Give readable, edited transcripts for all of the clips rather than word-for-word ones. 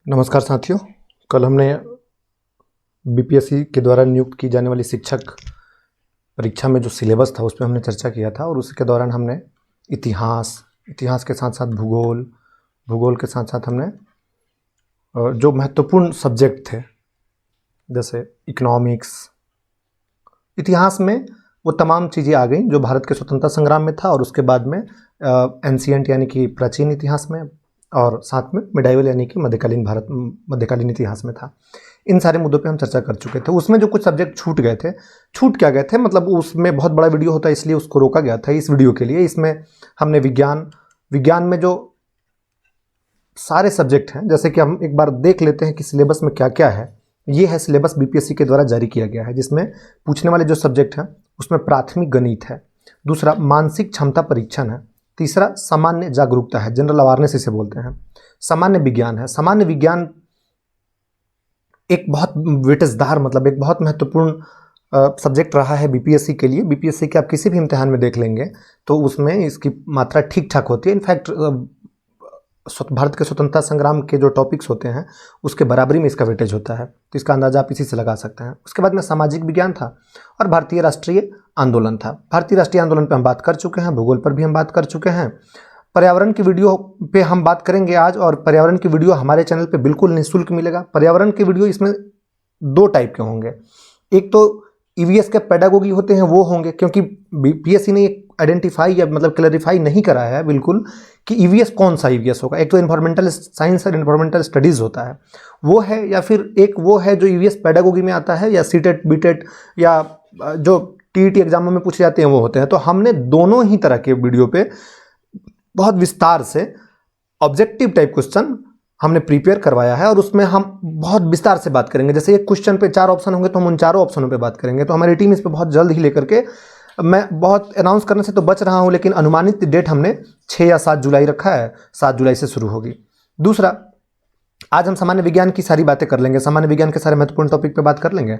नमस्कार साथियों। कल हमने बीपीएससी के द्वारा नियुक्त की जाने वाली शिक्षक परीक्षा में जो सिलेबस था उस पर हमने चर्चा किया था और उसके दौरान हमने इतिहास के साथ साथ भूगोल के साथ साथ हमने जो महत्वपूर्ण सब्जेक्ट थे जैसे इकोनॉमिक्स, इतिहास में वो तमाम चीज़ें आ गई जो भारत के स्वतंत्रता संग्राम में था और उसके बाद में एंशिएंट यानी कि प्राचीन इतिहास में और साथ में मिडाइवल यानी कि मध्यकालीन इतिहास में था। इन सारे मुद्दों पे हम चर्चा कर चुके थे। उसमें जो कुछ सब्जेक्ट छूट क्या गए थे मतलब उसमें बहुत बड़ा वीडियो होता है इसलिए उसको रोका गया था इस वीडियो के लिए। इसमें हमने विज्ञान में जो सारे सब्जेक्ट हैं, जैसे कि हम एक बार देख लेते हैं कि सिलेबस में क्या क्या है। ये है सिलेबस बीपीएससी के द्वारा जारी किया गया है, जिसमें पूछने वाले जो सब्जेक्ट हैं उसमें प्राथमिक गणित है, दूसरा मानसिक क्षमता परीक्षण है, तीसरा सामान्य जागरूकता है, जनरल अवेयरनेस इसे बोलते हैं, सामान्य विज्ञान है। सामान्य विज्ञान एक बहुत वेटेजदार मतलब एक बहुत महत्वपूर्ण सब्जेक्ट रहा है बीपीएससी के लिए। बीपीएससी के आप किसी भी इम्तिहान में देख लेंगे तो उसमें इसकी मात्रा ठीक ठाक होती है। इनफैक्ट भारत के स्वतंत्रता संग्राम के जो टॉपिक्स होते हैं उसके बराबरी में इसका वेटेज होता है, तो इसका अंदाजा आप इसी से लगा सकते हैं। उसके बाद में सामाजिक विज्ञान था और भारतीय राष्ट्रीय आंदोलन था। भारतीय राष्ट्रीय आंदोलन पे हम बात कर चुके हैं, भूगोल पर भी हम बात कर चुके हैं। पर्यावरण की वीडियो पे हम बात करेंगे आज, और पर्यावरण की वीडियो हमारे चैनल पे बिल्कुल निःशुल्क मिलेगा। पर्यावरण की वीडियो इसमें दो टाइप के होंगे, एक तो ईवीएस के पेडागोगी होते हैं वो होंगे, क्योंकि बीपीएससी ने आइडेंटिफाई या मतलब क्लैरिफाई नहीं करा है बिल्कुल कि ईवीएस कौन सा ईवीएस होगा। एक तो इन्वायरमेंटल साइंस और इन्वायरमेंटल स्टडीज़ होता है वो है, या फिर एक वो है जो ईवीएस पेडागोगी में आता है, या सीटेट बीटेट या जो टीईटी एग्जामों में पूछे जाते हैं वो होते हैं। तो हमने दोनों ही तरह के वीडियो पे बहुत विस्तार से ऑब्जेक्टिव टाइप क्वेश्चन हमने प्रिपेयर करवाया है और उसमें हम बहुत विस्तार से बात करेंगे। जैसे एक क्वेश्चन पे 4 ऑप्शन होंगे तो हम उन चारों ऑप्शनों पे बात करेंगे। तो हमारी टीम इस पे बहुत जल्द ही लेकर के, मैं बहुत अनाउंस करने से तो बच रहा हूं लेकिन अनुमानित डेट हमने 6 या 7 जुलाई रखा है, 7 जुलाई से शुरू होगी। दूसरा, आज हम सामान्य विज्ञान की सारी बातें कर लेंगे, सामान्य विज्ञान के सारे महत्वपूर्ण टॉपिक पे बात कर लेंगे।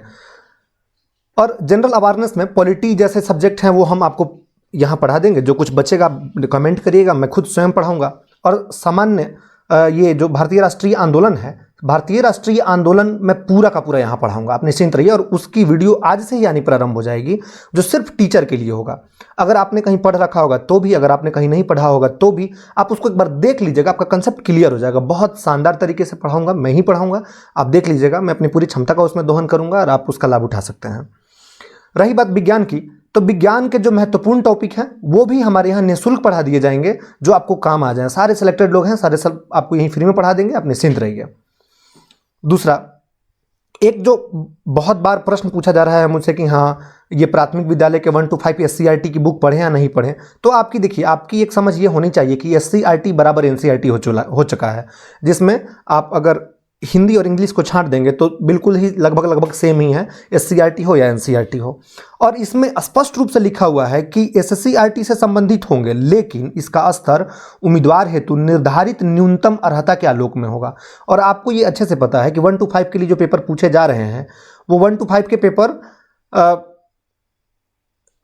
और जनरल अवेयरनेस में पॉलिटी जैसे सब्जेक्ट हैं वो हम आपको यहाँ पढ़ा देंगे, जो कुछ बचेगा कमेंट करिएगा, मैं खुद स्वयं पढ़ाऊँगा। और सामान्य ये जो भारतीय राष्ट्रीय आंदोलन है, भारतीय राष्ट्रीय आंदोलन मैं पूरा का पूरा यहाँ पढ़ाऊंगा, आप निश्चिंत रहिए। और उसकी वीडियो आज से ही आनी प्रारंभ हो जाएगी, जो सिर्फ टीचर के लिए होगा। अगर आपने कहीं पढ़ रखा होगा तो भी, अगर आपने कहीं नहीं पढ़ा होगा तो भी आप उसको एक बार देख लीजिएगा, आपका कंसेप्ट क्लियर हो जाएगा। बहुत शानदार तरीके से पढ़ाऊंगा, मैं ही पढ़ाऊंगा, आप देख लीजिएगा। मैं अपनी पूरी क्षमता का उसमें दोहन करूंगा और आप उसका लाभ उठा सकते हैं। रही बात विज्ञान की, तो विज्ञान के जो महत्वपूर्ण टॉपिक हैं वो भी हमारे यहाँ निःशुल्क पढ़ा दिए जाएंगे, जो आपको काम आ जाए। सारे सिलेक्टेड लोग हैं, सारे सब आपको यहीं फ्री में पढ़ा देंगे, आप निश्चिंत रहिए। दूसरा, एक जो बहुत बार प्रश्न पूछा जा रहा है मुझसे कि हाँ ये प्राथमिक विद्यालय के 1 to 5 एससीईआरटी की बुक पढ़ें या नहीं पढ़ें, तो आपकी देखिए, आपकी एक समझ ये होनी चाहिए कि एससीईआरटी बराबर एनसीईआरटी हो चुका है, जिसमें आप अगर हिंदी और इंग्लिश को छांट देंगे तो बिल्कुल ही लगभग सेम ही है, एससीईआरटी हो या एनसीईआरटी हो। और इसमें स्पष्ट रूप से लिखा हुआ है कि एससीईआरटी से संबंधित होंगे, लेकिन इसका स्तर उम्मीदवार हेतु निर्धारित न्यूनतम अर्हता के आलोक में होगा। और आपको ये अच्छे से पता है कि 1 to 5 के लिए जो पेपर पूछे जा रहे हैं वो 1 to 5 के पेपर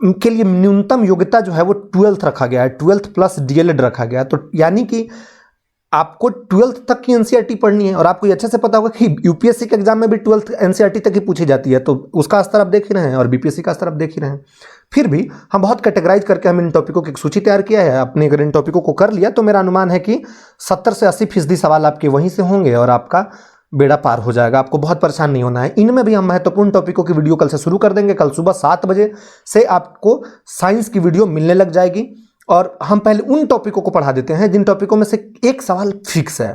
के लिए न्यूनतम योग्यता जो है वो 12th रखा गया है, 12th प्लस डीएलएड रखा गया है। तो यानी कि आपको 12th तक की एनसीईआरटी पढ़नी है, और आपको ये अच्छे से पता होगा कि यूपीएससी के एग्जाम में भी 12th एनसीईआरटी तक ही पूछी जाती है, तो उसका स्तर आप देख ही रहे हैं और बीपीएससी का स्तर आप देख ही रहे हैं। फिर भी हम बहुत कैटेगराइज करके हम इन टॉपिकों की एक सूची तैयार किया है। आपने अगर इन टॉपिकों को कर लिया तो मेरा अनुमान है कि 70 से 80% सवाल आपके वहीं से होंगे और आपका बेड़ा पार हो जाएगा, आपको बहुत परेशान नहीं होना है। इनमें भी हम महत्वपूर्ण टॉपिकों की वीडियो कल से शुरू कर देंगे। कल सुबह 7 बजे से आपको साइंस की वीडियो मिलने लग जाएगी, और हम पहले उन टॉपिकों को पढ़ा देते हैं जिन टॉपिकों में से एक सवाल फिक्स है,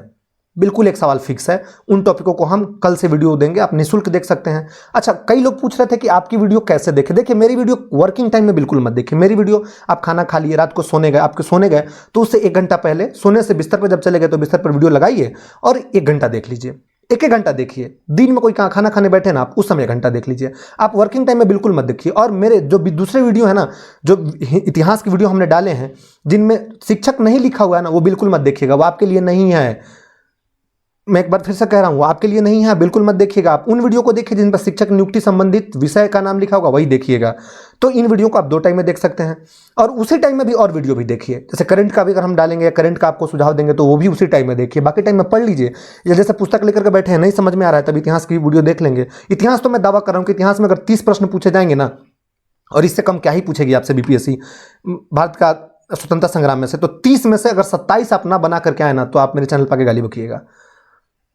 बिल्कुल एक सवाल फिक्स है। उन टॉपिकों को हम कल से वीडियो देंगे, आप निःशुल्क देख सकते हैं। अच्छा, कई लोग पूछ रहे थे कि आपकी वीडियो कैसे देखें। देखिए, मेरी वीडियो वर्किंग टाइम में बिल्कुल मत देखिए। मेरी वीडियो आप खाना खा लिए, रात को सोने गए, आपके सोने गए तो उससे 1 घंटा पहले, सोने से बिस्तर पर जब चले गए तो बिस्तर पर वीडियो लगाइए और 1 घंटा देख लीजिए। 1 घंटा देखिए। दिन में कोई खाना खाने बैठे ना, आप उस समय 1 घंटा देख लीजिए। आप वर्किंग टाइम में बिल्कुल मत देखिए। और मेरे जो भी दूसरे वीडियो है ना, जो इतिहास की वीडियो हमने डाले हैं जिनमें शिक्षक नहीं लिखा हुआ है ना, वो बिल्कुल मत देखिएगा, वो आपके लिए नहीं है। मैं एक बार फिर से कह रहा हूँ, आपके लिए नहीं है, बिल्कुल मत देखिएगा। आप उन वीडियो को देखिए जिन पर शिक्षक नियुक्ति संबंधित विषय का नाम लिखा होगा, वही देखिएगा। तो इन वीडियो को आप 2 टाइम में देख सकते हैं, और उसी टाइम में भी और वीडियो भी देखिए। जैसे करंट का भी अगर हम डालेंगे या करंट का आपको सुझाव देंगे तो वो भी उसी टाइम में देखिए, बाकी टाइम में पढ़ लीजिए। या जैसे पुस्तक लेकर के बैठे हैं, नहीं समझ में आ रहा है, तब इतिहास की वीडियो देख लेंगे। इतिहास तो मैं दावा कर रहा हूँ कि इतिहास में अगर 30 प्रश्न पूछे जाएंगे ना, और इससे कम क्या ही पूछेगी आपसे बीपीएससी भारत का स्वतंत्रता संग्राम में से, तो 30 में से अगर 27 आप ना बना करके आए ना, तो आप मेरे चैनल पर आके गाली बकिएगा।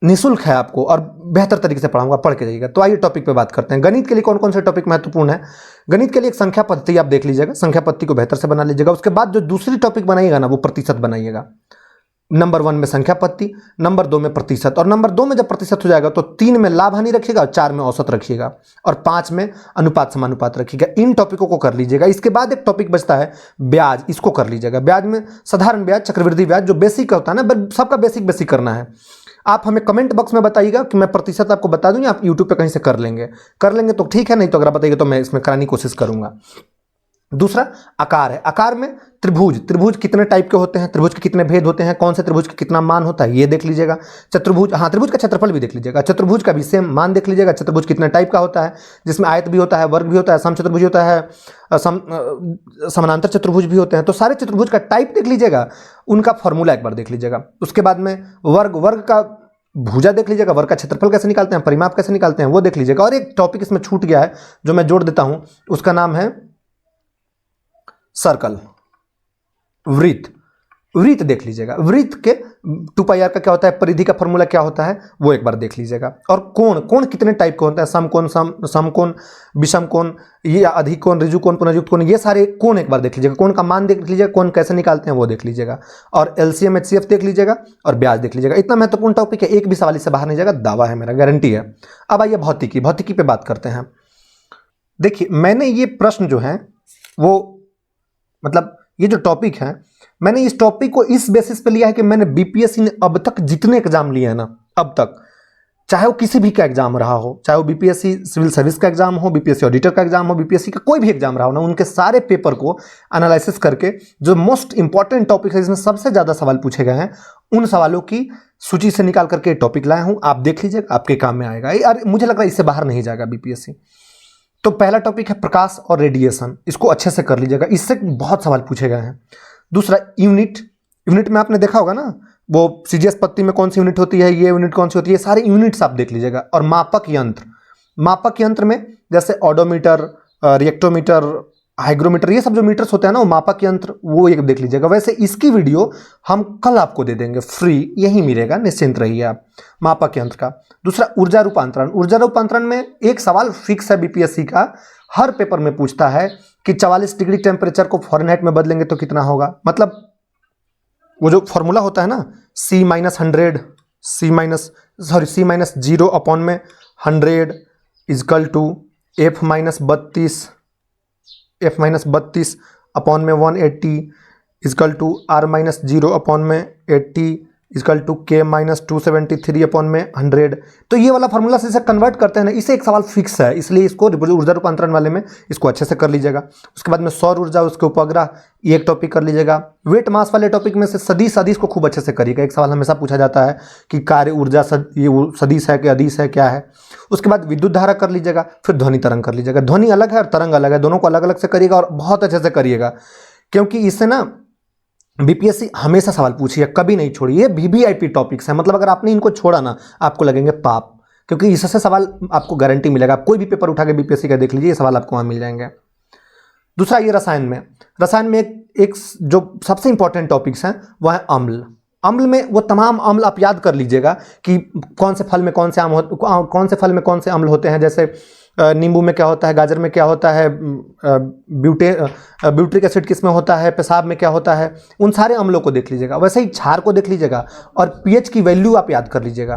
निःशुल्क है आपको, और बेहतर तरीके से पढ़ाऊंगा, पढ़ के जाइएगा। तो आइए टॉपिक पे बात करते हैं। गणित के लिए कौन कौन से टॉपिक महत्वपूर्ण है। गणित के लिए एक संख्या पद्धति आप देख लीजिएगा, संख्या पद्धति को बेहतर से बना लीजिएगा। उसके बाद जो दूसरी टॉपिक बनाइएगा ना, वो प्रतिशत बनाइएगा। नंबर 1 में संख्या पद्धति, नंबर 2 में प्रतिशत, और नंबर 2 में जब प्रतिशत हो जाएगा तो 3 में लाभ हानि रखिएगा, और 4 में औसत रखिएगा, और 5 में अनुपात समानुपात रखिएगा। इन टॉपिकों को कर लीजिएगा। इसके बाद एक टॉपिक बचता है ब्याज, इसको कर लीजिएगा। ब्याज में साधारण ब्याज, चक्रवृद्धि ब्याज, जो बेसिक होता है ना, सबका बेसिक करना है। आप हमें कमेंट बॉक्स में बताइएगा कि मैं प्रतिशत आपको बता दूं, या आप यूट्यूब पे कहीं से कर लेंगे तो ठीक है, नहीं तो अगर बताइएगा तो मैं इसमें कराने की कोशिश करूंगा। दूसरा आकार है। आकार में त्रिभुज कितने टाइप के होते हैं, त्रिभुज के कितने भेद होते हैं, कौन से त्रिभुज का कितना मान होता है, ये देख लीजिएगा। चतुर्भुज, हाँ, त्रिभुज का क्षेत्रफल भी देख लीजिएगा। चतुर्भुज का भी सेम मान देख लीजिएगा। चतुर्भुज कितने टाइप का होता है, जिसमें आयत भी होता है, वर्ग भी होता है, समचतुर्भुज होता है, समानांतर चतुर्भुज भी होते हैं। तो सारे चतुर्भुज का टाइप देख लीजिएगा, उनका फॉर्मूला एक बार देख लीजिएगा। उसके बाद में वर्ग का भुजा देख लीजिएगा, वर्ग का क्षेत्रफल कैसे निकालते हैं, परिमाप कैसे निकालते हैं, वो देख लीजिएगा। और एक टॉपिक इसमें छूट गया है जो मैं जोड़ देता हूं, उसका नाम है सर्कल, वृत्त देख लीजिएगा। वृत्त के 2πr का क्या होता है, परिधि का फॉर्मूला क्या होता है, वो एक बार देख लीजिएगा। और कोण कितने टाइप के होते हैं, समकोण, विषम कोण, ये अधिक कोण, ऋजु कोण, पुनर्युक्त कोण, ये सारे कोण एक बार देख लीजिएगा। कोण का मान देख लीजिएगा, कोण कैसे निकालते हैं वो देख लीजिएगा। और LCM HCF देख लीजिएगा, और ब्याज देख लीजिएगा। इतना महत्वपूर्ण टॉपिक है, एक भी सवाल इससे बाहर नहीं जाएगा, दावा है मेरा, गारंटी है। अब आइए भौतिकी पे बात करते हैं। देखिए, मैंने ये प्रश्न जो है वो, मतलब ये जो टॉपिक है, मैंने इस टॉपिक को इस बेसिस पे लिया है कि मैंने बीपीएससी ने अब तक जितने एग्जाम लिए हैं ना, अब तक, चाहे वो किसी भी का एग्जाम रहा हो, चाहे वो बीपीएससी सिविल सर्विस का एग्जाम हो, बीपीएससी ऑडिटर का एग्जाम हो, बीपीएससी का कोई भी एग्जाम रहा हो ना, उनके सारे पेपर को एनालिसिस करके जो मोस्ट इंपॉर्टेंट टॉपिक है, जिसमें सबसे ज्यादा सवाल पूछे गए हैं, उन सवालों की सूची से निकाल करके टॉपिक लाया हूं। आप देख लीजिएगा, आपके काम में आएगा। यार मुझे लग रहा है इससे बाहर नहीं जाएगा बीपीएससी। तो पहला टॉपिक है प्रकाश और रेडिएशन, इसको अच्छे से कर लीजिएगा, इससे बहुत सवाल पूछे गए हैं। दूसरा यूनिट में आपने देखा होगा ना, वो सीजीएस पत्ती में कौन सी यूनिट होती है, ये यूनिट कौन सी होती है, सारे यूनिट्स आप देख लीजिएगा। और मापक यंत्र में जैसे ऑडोमीटर, रिएक्टोमीटर, हाइग्रोमीटर, ये सब जो मीटर्स होते हैं ना, वो मापक यंत्र, वो एक देख लीजिएगा। वैसे इसकी वीडियो हम कल आपको दे देंगे, फ्री यही मिलेगा, निश्चिंत रहिए आप। मापक यंत्र का। दूसरा ऊर्जा रूपांतरण में एक सवाल फिक्स है बीपीएससी का, हर पेपर में पूछता है कि 44 डिग्री टेम्परेचर को फ़ारेनहाइट में बदलेंगे तो कितना होगा। मतलब वो जो फॉर्मूला होता है ना, C माइनस 0 अपॉन में 100 इजकल टू F-32 अपॉन में 180 इजकल टू R-0 अपॉन में 80 इजकल टू K-273 अपॉन में 100। तो ये वाला फार्मूला से इसे कन्वर्ट करते हैं ना, इसे एक सवाल फिक्स है, इसलिए इसको ऊर्जा रूपांतरण वाले में इसको अच्छे से कर लीजिएगा। उसके बाद में सौर ऊर्जा, उसके उपग्रह, ये एक टॉपिक कर लीजिएगा। वेट मास वाले टॉपिक में से सदिश को खूब अच्छे से करिएगा। एक सवाल हमेशा पूछा जाता है कि कार्य ऊर्जा ये सदिश है कि अदिश है, क्या है। उसके बाद विद्युत धारा कर लीजिएगा, फिर ध्वनि तरंग कर लीजिएगा। ध्वनि अलग है और तरंग अलग है, दोनों को अलग अलग से करिएगा और बहुत अच्छे से करिएगा, क्योंकि इससे ना बीपीएससी हमेशा सवाल पूछिए, कभी नहीं छोड़िए। ये वीवीआईपी टॉपिक्स हैं, मतलब अगर आपने इनको छोड़ा ना, आपको लगेंगे पाप, क्योंकि इससे सवाल आपको गारंटी मिलेगा। आप कोई भी पेपर उठा के बीपीएससी का देख लीजिए, ये सवाल आपको वहाँ मिल जाएंगे। दूसरा ये रसायन में एक जो सबसे इंपॉर्टेंट टॉपिक्स हैं वह है अम्ल में वो तमाम अम्ल आप याद कर लीजिएगा कि कौन से फल में कौन से अम्ल होते हैं। जैसे नींबू में क्या होता है, गाजर में क्या होता है, ब्यूट्रिक एसिड किस में होता है, पेशाब में क्या होता है, उन सारे अम्लों को देख लीजिएगा। वैसे ही क्षार को देख लीजिएगा और पीएच की वैल्यू आप याद कर लीजिएगा।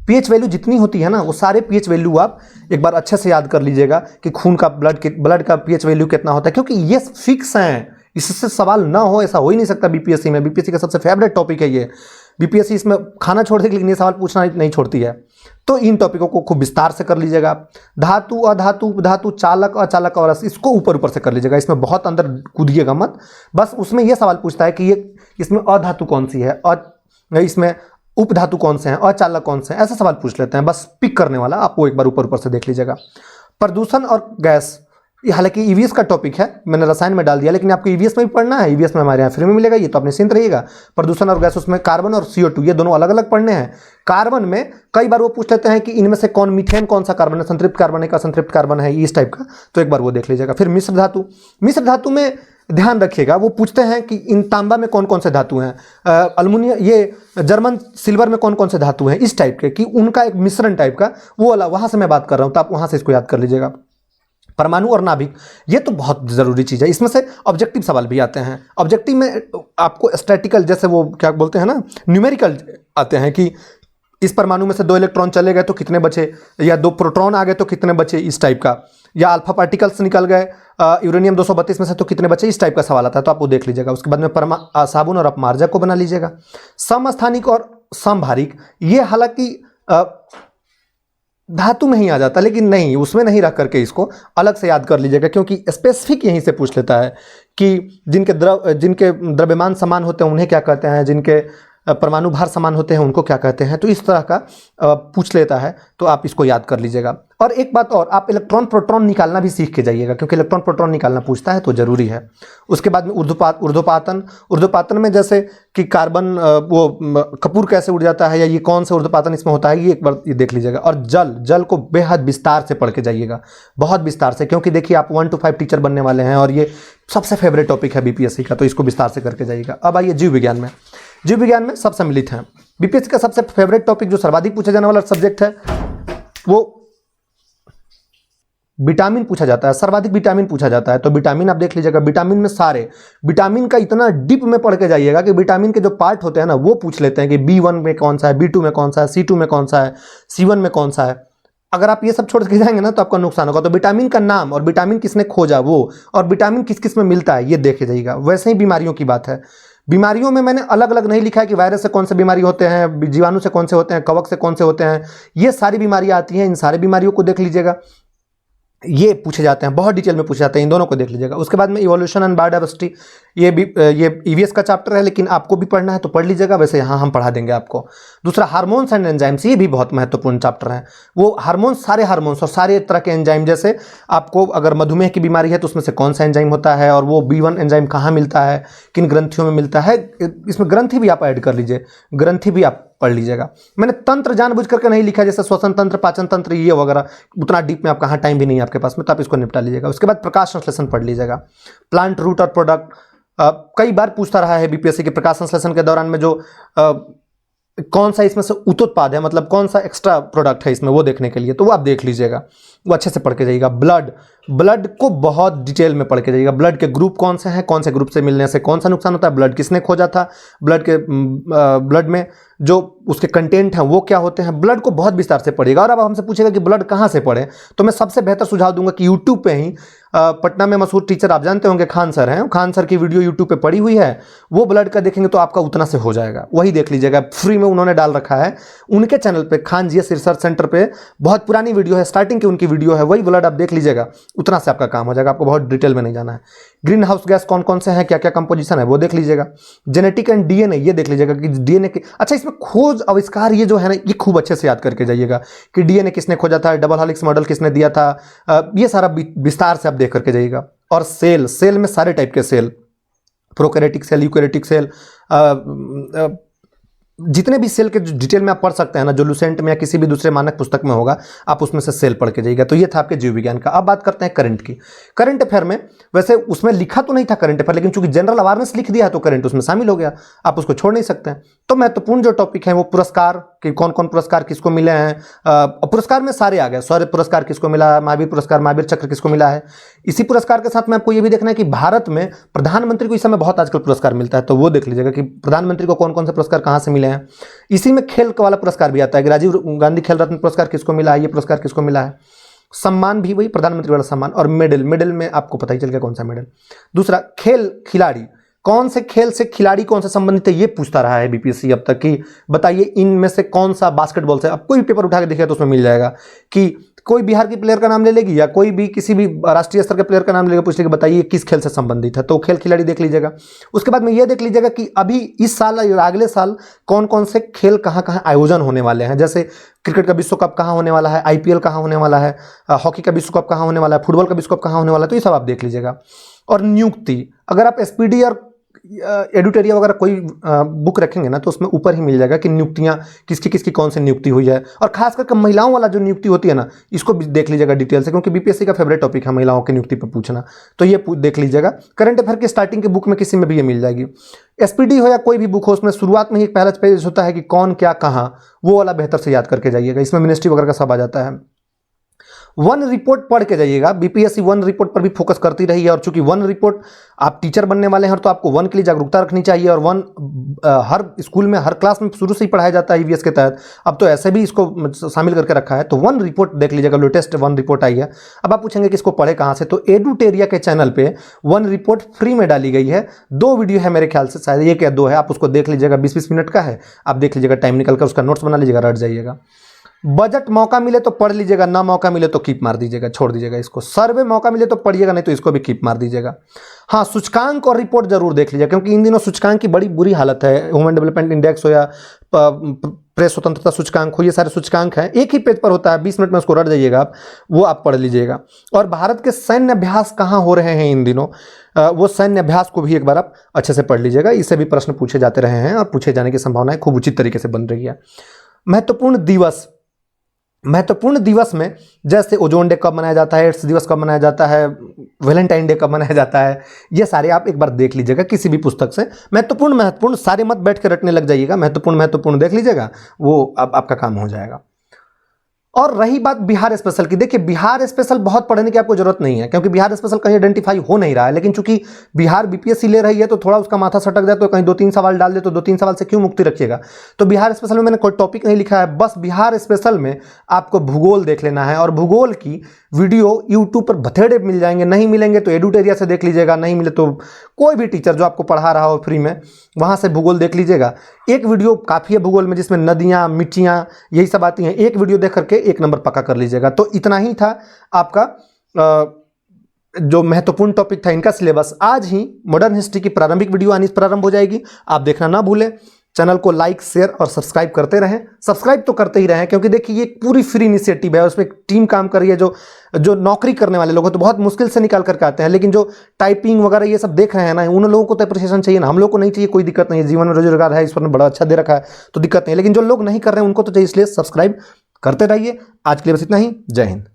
पीएच वैल्यू जितनी होती है ना, वो सारे पीएच वैल्यू आप एक बार अच्छे से याद कर लीजिएगा कि खून का ब्लड का पीएच वैल्यू कितना होता है, क्योंकि ये फिक्स हैं, इससे सवाल ना हो ऐसा हो ही नहीं सकता। बीपीएससी में, बीपीएससी का सबसे फेवरेट टॉपिक है ये। बीपीएससी इसमें खाना छोड़ देगी लेकिन ये सवाल पूछना नहीं छोड़ती है। तो इन टॉपिकों को खूब विस्तार से कर लीजिएगा। धातु, अधातु, उपधातु, चालक, अचालक और रस, इसको ऊपर से कर लीजिएगा, इसमें बहुत अंदर कूदिएगा मत। बस उसमें यह सवाल पूछता है कि ये इसमें अधातु कौन सी है, और इसमें उपधातु कौन से हैं, अचालक कौन से हैं, ऐसा सवाल पूछ लेते हैं। बस पिक करने वाला, आप वो एक बार ऊपर ऊपर से देख लीजिएगा। प्रदूषण और गैस, ये हालांकि ईवीएस का टॉपिक है, मैंने रसायन में डाल दिया, लेकिन आपको ईवीएस में भी पढ़ना है। ईवीएस में हमारे यहाँ फ्री में मिलेगा, ये तो आप निश्चिंत रहिएगा। प्रदूषण और गैस, उसमें कार्बन और CO2 ये दोनों अलग अलग पढ़ने हैं। कार्बन में कई बार वो पूछ लेते हैं कि इनमें से कौन, मीथेन कौन सा कार्बन है, संतृप्त कार्बन है का असंतृप्त कार्बन है, इस टाइप का, तो एक बार वो देख लीजिएगा। फिर मिश्र धातु, मिश्र धातु में ध्यान रखिएगा, वो पूछते हैं कि इन तांबा में कौन कौन से धातु हैं, अल्मुनियम, ये जर्मन सिल्वर में कौन कौन से धातु हैं, इस टाइप के, कि उनका एक मिश्रण टाइप का वो वाला, वहां से मैं बात कर रहा हूं, तो आप वहां से इसको याद कर लीजिएगा। परमाणु और नाभिक, ये तो बहुत जरूरी चीज है, इसमें से ऑब्जेक्टिव सवाल भी आते हैं। ऑब्जेक्टिव में आपको स्टैटिकल, जैसे वो क्या बोलते हैं ना, न्यूमेरिकल आते हैं कि इस परमाणु में से 2 इलेक्ट्रॉन चले गए तो कितने बचे, या 2 प्रोटॉन आ गए तो कितने बचे, इस टाइप का, या अल्फा पार्टिकल्स निकल गए यूरेनियम 232 में से तो कितने बचे, इस टाइप का सवाल आता है, तो आप वो देख लीजिएगा। उसके बाद में साबुन और अपमार्जक को बना लीजिएगा। समस्थानिक और समभारिक, ये हालांकि धातु में ही आ जाता, लेकिन नहीं, उसमें नहीं रख करके इसको अलग से याद कर लीजिएगा, क्योंकि स्पेसिफिक यहीं से पूछ लेता है कि जिनके द्रव्यमान समान होते हैं उन्हें क्या कहते हैं, जिनके परमाणु भार समान होते हैं उनको क्या कहते हैं, तो इस तरह का पूछ लेता है, तो आप इसको याद कर लीजिएगा। और एक बात और, आप इलेक्ट्रॉन प्रोटॉन निकालना भी सीख के जाइएगा, क्योंकि इलेक्ट्रॉन प्रोटॉन निकालना पूछता है तो जरूरी है। उसके बाद में ऊर्ध्वपातन में जैसे कि कार्बन, वो कपूर कैसे उड़ जाता है, या ये कौन सा ऊर्ध्वपातन इसमें होता है, ये एक बार ये देख लीजिएगा। और जल को बेहद विस्तार से पढ़ के जाइएगा, बहुत विस्तार से, क्योंकि देखिए आप 1 to 5 टीचर बनने वाले हैं और ये सबसे फेवरेट टॉपिक है बीपीएससी का, तो इसको विस्तार से करके जाइएगा। अब आइए जीव विज्ञान में। जीव विज्ञान में सब सम्मिलित हैं। बीपीएससी का सबसे फेवरेट टॉपिक, जो सर्वाधिक पूछा जाने वाला सब्जेक्ट है, वो विटामिन पूछा जाता है, सर्वाधिक विटामिन पूछा जाता है। तो विटामिन आप देख लीजिएगा, विटामिन में सारे विटामिन का इतना डीप में पढ़ के जाइएगा कि विटामिन के जो पार्ट होते हैं ना, वो पूछ लेते हैं कि B1 में कौन सा है, B2 में कौन सा है, C2 में कौन सा है, C1 में कौन सा है। अगर आप ये सब छोड़ के जाएंगे ना तो आपका नुकसान होगा। तो विटामिन का नाम और विटामिन किसने खोजा वो, और विटामिन किस किस में मिलता है, ये देखे जाइएगा। वैसे ही बीमारियों की बात है, बीमारियों में मैंने अलग अलग नहीं लिखा है कि वायरस से कौन से बीमारी होते हैं, जीवाणु से कौन से होते हैं, कवक से कौन से होते हैं, ये सारी बीमारियां आती हैं। इन सारी बीमारियों को देख लीजिएगा, ये पूछे जाते हैं, बहुत डिटेल में पूछे जाते हैं, इन दोनों को देख लीजिएगा। उसके बाद में इवोल्यूशन एंड बायोडाइवर्सिटी, ये ईवीएस का चैप्टर है, लेकिन आपको भी पढ़ना है तो पढ़ लीजिएगा, वैसे यहाँ हम पढ़ा देंगे आपको। दूसरा हार्मोन्स एंड एंजाइम्स, ये भी बहुत महत्वपूर्ण चैप्टर है। वो हार्मोन्स, सारे हार्मोन्स और सारे तरह के एंजाइम, जैसे आपको अगर मधुमेह की बीमारी है तो उसमें से कौन सा एंजाइम होता है, और वो B1 एंजाइम कहाँ मिलता है, किन ग्रंथियों में मिलता है, इसमें ग्रंथि भी आप ऐड कर लीजिए, ग्रंथि भी आप पढ़ लीजिएगा। मैंने तंत्र जानबूझ करके नहीं लिखा, जैसे श्वसन तंत्र, पाचन तंत्र, ये वगैरह, उतना डीप में आप कहाँ, टाइम भी नहीं है आपके पास में, तो आप इसको निपटा लीजिएगा। उसके बाद प्रकाश संश्लेषण पढ़ लीजिएगा। प्लांट रूट और प्रोडक्ट कई बार पूछता रहा है बीपीएससी के प्रकाश संश्लेषण के दौरान में, जो कौन सा इसमें से उत्पाद है, मतलब कौन सा एक्स्ट्रा प्रोडक्ट है इसमें, वो देखने के लिए, तो वो आप देख लीजिएगा, वो अच्छे से पढ़ के जाइएगा। ब्लड को बहुत डिटेल में पढ़ के जाइएगा। ब्लड के ग्रुप कौन से हैं, कौन से ग्रुप से मिलने से कौन सा नुकसान होता है, ब्लड किसने खोजा था, ब्लड में जो उसके कंटेंट हैं वो क्या होते हैं, ब्लड को बहुत विस्तार से पढ़िएगा। और अब हमसे पूछेगा कि ब्लड कहाँ से पढ़े, तो मैं सबसे बेहतर सुझाव दूंगा कि यूट्यूब पे ही पटना में मशहूर टीचर आप जानते होंगे, खान सर हैं, खान सर की वीडियो यूट्यूब पे पड़ी हुई है, वो ब्लड का देखेंगे तो आपका उतना से हो जाएगा, वही देख लीजिएगा, फ्री में उन्होंने डाल रखा है उनके चैनल पे, खान जीएस रिसर्च सेंटर पे, बहुत पुरानी वीडियो है, स्टार्टिंग की उनकी वीडियो है, वही ब्लड आप देख लीजिएगा, उतना से आपका काम हो जाएगा, आपको बहुत डिटेल में नहीं जाना है। ग्रीन हाउस गैस कौन कौन से हैं, क्या क्या कंपोजिशन है, वो देख लीजिएगा। जेनेटिक एंड डीएनए, ये देख लीजिएगा कि डीएनए के, अच्छा इसमें खोज आविष्कार ये जो है ना, ये खूब अच्छे से याद करके जाइएगा कि डीएनए किसने खोजा था, डबल हेलिक्स मॉडल किसने दिया था, ये सारा विस्तार से आप देख करके जाइएगा। और सेल में सारे टाइप के cell, prokaryotic cell, eukaryotic cell, जितने भी सेल के डिटेल में आप पढ़ सकते हैं ना, जो लुसेंट में या किसी भी दूसरे मानक पुस्तक में होगा, आप उसमें से सेल पढ़ के जाइएगा। तो ये था आपके जीव विज्ञान का। अब बात करते हैं करंट की। करंट अफेयर में, वैसे उसमें लिखा तो नहीं था करंट अफेयर, लेकिन चूंकि जनरल अवेयरनेस लिख दिया है तो करंट उसमें शामिल हो गया, आप उसको छोड़ नहीं सकते हैं। तो महत्वपूर्ण जो टॉपिक है वो पुरस्कार, कि कौन कौन पुरस्कार किसको मिले हैं, पुरस्कार में सारे आ गए, शौर्य पुरस्कार किसको मिला, महावीर पुरस्कार, महावीर चक्र किसको मिला है। इसी पुरस्कार के साथ में आपको ये भी देखना है कि भारत में प्रधानमंत्री को इस समय बहुत आजकल पुरस्कार मिलता है, तो वो देख लीजिएगा कि प्रधानमंत्री को कौन कौन से पुरस्कार कहाँ से मिले हैं। इसी में खेल वाला पुरस्कार भी आता है कि राजीव गांधी खेल रत्न पुरस्कार किसको मिला है, ये पुरस्कार किसको मिला है। सम्मान भी वही प्रधानमंत्री वाला सम्मान। और मेडल में आपको पता ही चल गया कौन सा मेडल। दूसरा खेल खिलाड़ी, कौन से खेल से खिलाड़ी कौन से संबंधित है ये पूछता रहा है बीपीएससी अब तक कि बताइए इनमें से कौन सा बास्केटबॉल से। अब कोई भी पेपर उठा के देखिए तो उसमें मिल जाएगा कि कोई बिहार के प्लेयर का नाम ले लेगी या कोई भी किसी भी राष्ट्रीय स्तर के प्लेयर का नाम लेगा, पूछ लेगा बताइए किस खेल से संबंधित है, तो खेल खिलाड़ी देख लीजिएगा। उसके बाद में ये देख लीजिएगा कि अभी इस साल या अगले साल कौन कौन से खेल कहाँ कहाँ आयोजन होने वाले हैं। जैसे क्रिकेट का विश्व कप कहाँ होने वाला है, आईपीएल कहाँ होने वाला है, हॉकी का विश्व कप कहाँ होने वाला है, फुटबॉल का विश्व कप कहाँ होने वाला है, तो ये सब आप देख लीजिएगा। और नियुक्ति, अगर आप एसपीडी और एडिटोरिया वगैरह कोई बुक रखेंगे ना तो उसमें ऊपर ही मिल जाएगा कि नियुक्तियां किसकी किसकी कौन सी नियुक्ति हुई है। और खास करके महिलाओं वाला जो नियुक्ति होती है ना, इसको भी देख लीजिएगा डिटेल से, क्योंकि बीपीएससी का फेवरेट टॉपिक है महिलाओं की नियुक्ति पर पूछना, तो ये देख लीजिएगा। करंट अफेयर की स्टार्टिंग की बुक में किसी में भी ये मिल जाएगी। एसपीडी हो या कोई भी बुक हो, उसमें शुरुआत में ही एक पहला पेज होता है कि कौन क्या कहाँ, वो वाला बेहतर से याद करके जाइएगा। इसमें मिनिस्ट्री वगैरह का सब आ जाता है। वन रिपोर्ट पढ़ के जाइएगा। बीपीएससी वन रिपोर्ट पर भी फोकस करती रही है, और चूंकि वन रिपोर्ट आप टीचर बनने वाले हैं तो आपको वन के लिए जागरूकता रखनी चाहिए। और वन हर स्कूल में हर क्लास में शुरू से ही पढ़ाया जाता है ईवीएस के तहत, अब तो ऐसे भी इसको शामिल करके रखा है। तो वन रिपोर्ट देख लीजिएगा, लेटेस्ट वन रिपोर्ट आई है। अब आप पूछेंगे कि इसको पढ़े कहाँ से, तो एडुटेरिया के चैनल पे वन रिपोर्ट फ्री में डाली गई है। 2 वीडियो है मेरे ख्याल से, शायद 1 या 2 है, आप उसको देख लीजिएगा। 20-20 मिनट का है, आप देख लीजिएगा, टाइम निकल कर उसका नोट्स बना लीजिएगा, रट जाइएगा। बजट मौका मिले तो पढ़ लीजिएगा, ना मौका मिले तो कीप मार दीजिएगा, छोड़ दीजिएगा इसको। सर्वे मौका मिले तो पढ़िएगा, नहीं तो इसको भी कीप मार दीजिएगा। हाँ, सूचकांक और रिपोर्ट जरूर देख लीजिएगा, क्योंकि इन दिनों सूचकांक की बड़ी बुरी हालत है। ह्यूमन डेवलपमेंट इंडेक्स हो या प्रेस स्वतंत्रता सूचकांक हो, ये सारे सूचकांक हैं, एक ही पेज पर होता है, 20 मिनट में उसको रट जाइएगा आप, वो आप पढ़ लीजिएगा। और भारत के सैन्य अभ्यास कहाँ हो रहे हैं इन दिनों, वो सैन्य अभ्यास को भी एक बार आप अच्छे से पढ़ लीजिएगा। इससे भी प्रश्न पूछे जाते रहे हैं और पूछे जाने की संभावनाएं खूब उचित तरीके से बन रही है। महत्वपूर्ण दिवस में जैसे ओजोन डे कब मनाया जाता है, एड्स दिवस कब मनाया जाता है, वैलेंटाइन डे कब मनाया जाता है, ये सारे आप एक बार देख लीजिएगा किसी भी पुस्तक से। महत्वपूर्ण सारे मत बैठ के रटने लग जाइएगा, महत्वपूर्ण देख लीजिएगा, वो अब आपका काम हो जाएगा। और रही बात बिहार स्पेशल की, देखिए बिहार स्पेशल बहुत पढ़ने की आपको जरूरत नहीं है, क्योंकि बिहार स्पेशल कहीं आइडेंटिफाई हो नहीं रहा है। लेकिन चूंकि बिहार बीपीएससी ले रही है तो थोड़ा उसका माथा सटक जाए, तो कहीं 2-3 सवाल डाल दे तो 2-3 सवाल से क्यों मुक्ति रखिएगा। तो बिहार स्पेशल में मैंने कोई टॉपिक नहीं लिखा है, बस बिहार स्पेशल में आपको भूगोल देख लेना है। और भूगोल की वीडियो यूट्यूब पर बथेड़े मिल जाएंगे, नहीं मिलेंगे तो एडुटेरिया से देख लीजिएगा, नहीं मिले तो कोई भी टीचर जो आपको पढ़ा रहा हो फ्री में, वहाँ से भूगोल देख लीजिएगा। एक वीडियो काफ़ी है भूगोल में, जिसमें नदियाँ, मिट्टियाँ, यही सब आती हैं। एक वीडियो देख करके 1 नंबर पक्का कर लीजिएगा। तो इतना ही था आपका जो महत्वपूर्ण टॉपिक था इनका सिलेबस। आज ही मॉडर्न हिस्ट्री की प्रारंभिक वीडियो आनी प्रारंभ हो जाएगी, आप देखना ना भूलें। चैनल को लाइक, शेयर और सब्सक्राइब करते रहें। सब्सक्राइब तो करते ही रहें, क्योंकि देखिए ये पूरी फ्री इनिशिएटिव है, उसमें टीम काम कर रही है। जो नौकरी करने वाले लोग हैं तो बहुत मुश्किल से निकाल करके आते हैं, लेकिन जो टाइपिंग वगैरह ये सब देख रहे हैं ना, उन लोगों को तो अप्रिसिएशन चाहिए ना, हम लोग को नहीं चाहिए, कोई दिक्कत नहीं है, जीवन में रोजगार है, ईश्वर ने बड़ा अच्छा दे रखा है तो दिक्कत नहीं है। लेकिन जो लोग नहीं कर रहे हैं उनको तो चाहिए, इसलिए सब्सक्राइब करते रहिए। आज के लिए बस इतना ही, जय हिंद।